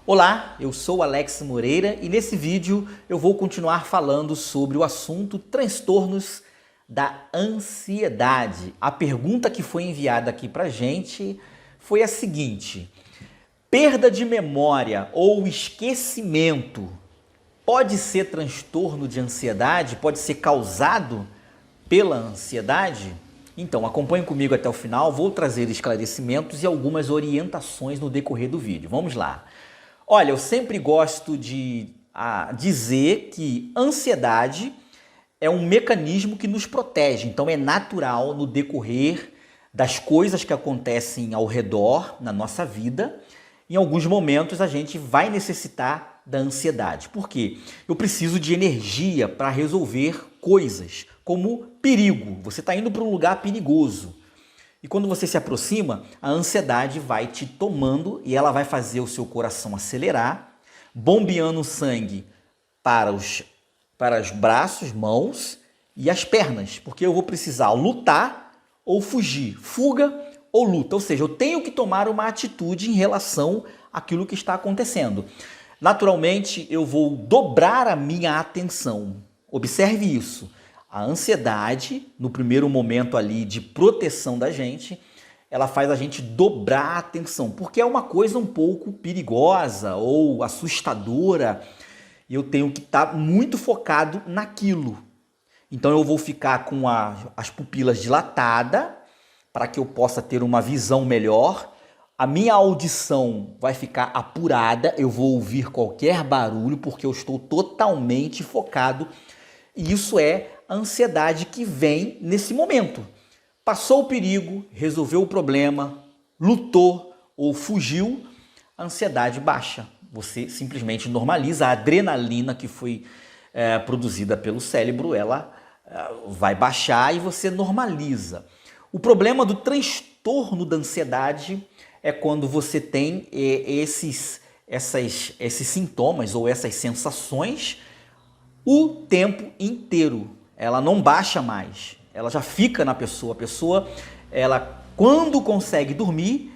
Olá, eu sou Alex Moreira e nesse vídeo eu vou continuar falando sobre o assunto transtornos da ansiedade. A pergunta que foi enviada aqui pra gente foi a seguinte: perda de memória ou esquecimento pode ser transtorno de ansiedade? Pode ser causado pela ansiedade? Então, acompanhe comigo até o final, vou trazer esclarecimentos e algumas orientações no decorrer do vídeo. Vamos lá. Olha, eu sempre gosto de dizer que ansiedade é um mecanismo que nos protege, então é natural no decorrer das coisas que acontecem ao redor na nossa vida. Em alguns momentos a gente vai necessitar da ansiedade. Por quê? Eu preciso de energia para resolver coisas, como perigo. Você está indo para um lugar perigoso. E quando você se aproxima, a ansiedade vai te tomando e ela vai fazer o seu coração acelerar, bombeando sangue para os braços, mãos e as pernas, porque eu vou precisar lutar ou fugir, fuga ou luta. Ou seja, eu tenho que tomar uma atitude em relação àquilo que está acontecendo. Naturalmente, eu vou dobrar a minha atenção. Observe isso. A ansiedade, no primeiro momento ali de proteção da gente, ela faz a gente dobrar a atenção, porque é uma coisa um pouco perigosa ou assustadora e eu tenho que estar muito focado naquilo. Então eu vou ficar com as pupilas dilatadas para que eu possa ter uma visão melhor. A minha audição vai ficar apurada, eu vou ouvir qualquer barulho porque eu estou totalmente focado. E isso é a ansiedade que vem nesse momento. Passou o perigo, resolveu o problema, lutou ou fugiu, a ansiedade baixa. Você simplesmente normaliza. A adrenalina que foi produzida pelo cérebro, ela vai baixar e você normaliza. O problema do transtorno da ansiedade é quando você tem esses sintomas ou essas sensações o tempo inteiro. Ela não baixa mais, ela já fica na pessoa. A pessoa, ela, quando consegue dormir,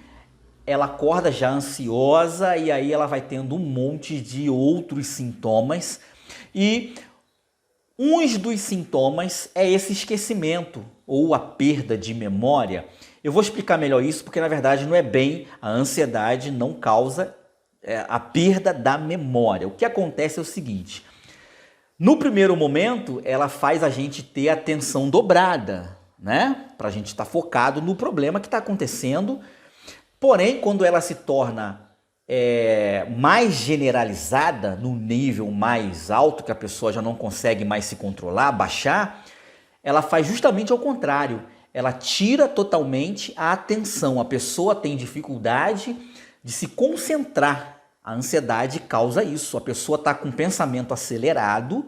ela acorda já ansiosa e aí ela vai tendo um monte de outros sintomas. E um dos sintomas é esse esquecimento ou a perda de memória. Eu vou explicar melhor isso porque na verdade não é bem, a ansiedade não causa a perda da memória. O que acontece é o seguinte: no primeiro momento, ela faz a gente ter a atenção dobrada, né? Para a gente estar focado no problema que está acontecendo. Porém, quando ela se torna mais generalizada, no nível mais alto, que a pessoa já não consegue mais se controlar, baixar, ela faz justamente ao contrário. Ela tira totalmente a atenção. A pessoa tem dificuldade de se concentrar. A ansiedade causa isso. A pessoa está com o pensamento acelerado,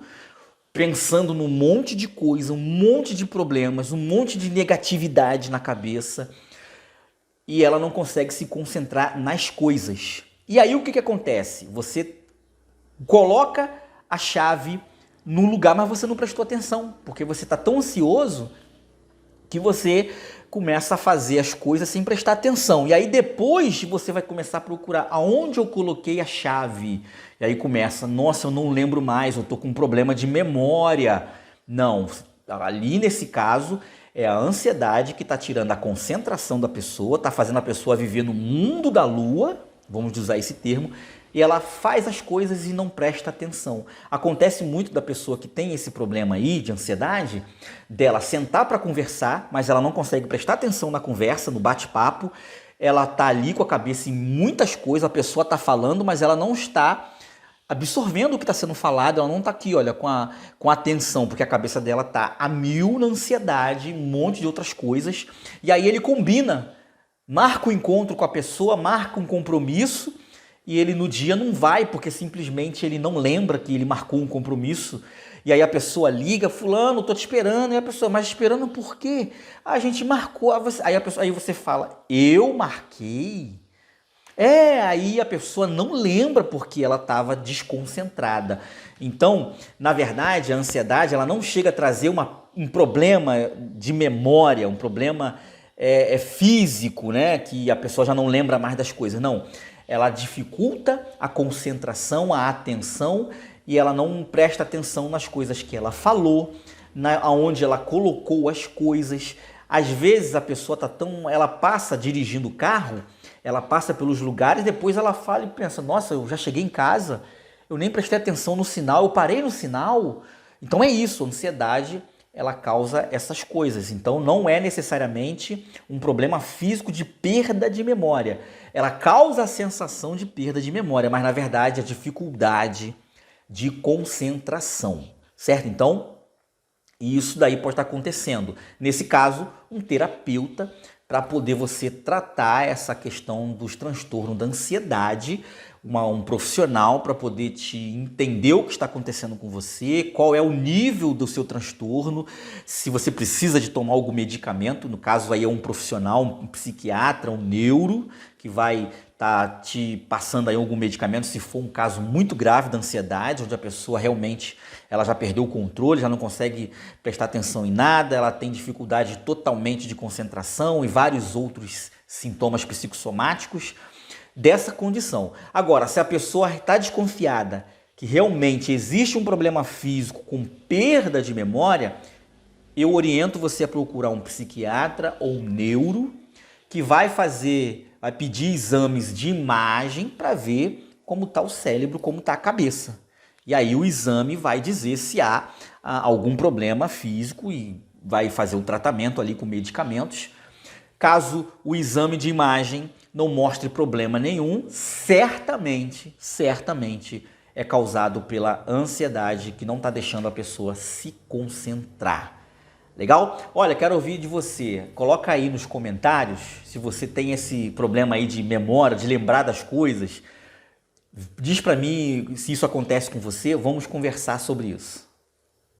pensando num monte de coisa, um monte de problemas, um monte de negatividade na cabeça e ela não consegue se concentrar nas coisas. E aí o que acontece? Você coloca a chave no lugar, mas você não prestou atenção, porque você está tão ansioso que você começa a fazer as coisas sem prestar atenção. E aí depois você vai começar a procurar aonde eu coloquei a chave. E aí começa, nossa, eu não lembro mais, eu tô com um problema de memória. Não, ali nesse caso é a ansiedade que está tirando a concentração da pessoa, está fazendo a pessoa viver no mundo da lua, vamos usar esse termo, e ela faz as coisas e não presta atenção. Acontece muito da pessoa que tem esse problema aí de ansiedade, dela sentar para conversar, mas ela não consegue prestar atenção na conversa, no bate-papo. Ela tá ali com a cabeça em muitas coisas, a pessoa está falando, mas ela não está absorvendo o que está sendo falado, ela não está aqui, olha, com a atenção, porque a cabeça dela está a mil na ansiedade, um monte de outras coisas. E aí ele combina, marca o encontro com a pessoa, marca um compromisso, e ele no dia não vai, porque simplesmente ele não lembra que ele marcou um compromisso. E aí a pessoa liga, fulano, tô te esperando. E a pessoa, mas esperando por quê? A gente marcou. Aí você fala, eu marquei? Aí a pessoa não lembra porque ela estava desconcentrada. Então, na verdade, a ansiedade ela não chega a trazer um problema de memória, um problema físico, né? Que a pessoa já não lembra mais das coisas. Não. ela dificulta a concentração, a atenção, e ela não presta atenção nas coisas que ela falou, aonde ela colocou as coisas. Às vezes a pessoa ela passa dirigindo o carro, ela passa pelos lugares, depois ela fala e pensa, nossa, eu já cheguei em casa, eu nem prestei atenção no sinal, eu parei no sinal. Então é isso, a ansiedade, ela causa essas coisas. Então não é necessariamente um problema físico de perda de memória. Ela causa a sensação de perda de memória, mas na verdade a dificuldade de concentração, certo? Então, isso daí pode estar acontecendo. Nesse caso, um terapeuta para poder você tratar essa questão dos transtornos da ansiedade, um profissional para poder te entender o que está acontecendo com você, qual é o nível do seu transtorno, se você precisa de tomar algum medicamento, no caso aí é um profissional, um psiquiatra, um neuro, que vai estar te passando aí algum medicamento, se for um caso muito grave da ansiedade, onde a pessoa realmente ela já perdeu o controle, já não consegue prestar atenção em nada, ela tem dificuldade totalmente de concentração e vários outros sintomas psicossomáticos dessa condição. Agora, se a pessoa está desconfiada que realmente existe um problema físico com perda de memória, eu oriento você a procurar um psiquiatra ou um neuro que vai pedir exames de imagem para ver como está o cérebro, como está a cabeça. E aí o exame vai dizer se há algum problema físico e vai fazer o tratamento ali com medicamentos. Caso o exame de imagem não mostre problema nenhum, certamente é causado pela ansiedade que não está deixando a pessoa se concentrar. Legal? Olha, quero ouvir de você. Coloca aí nos comentários se você tem esse problema aí de memória, de lembrar das coisas. Diz para mim se isso acontece com você, vamos conversar sobre isso.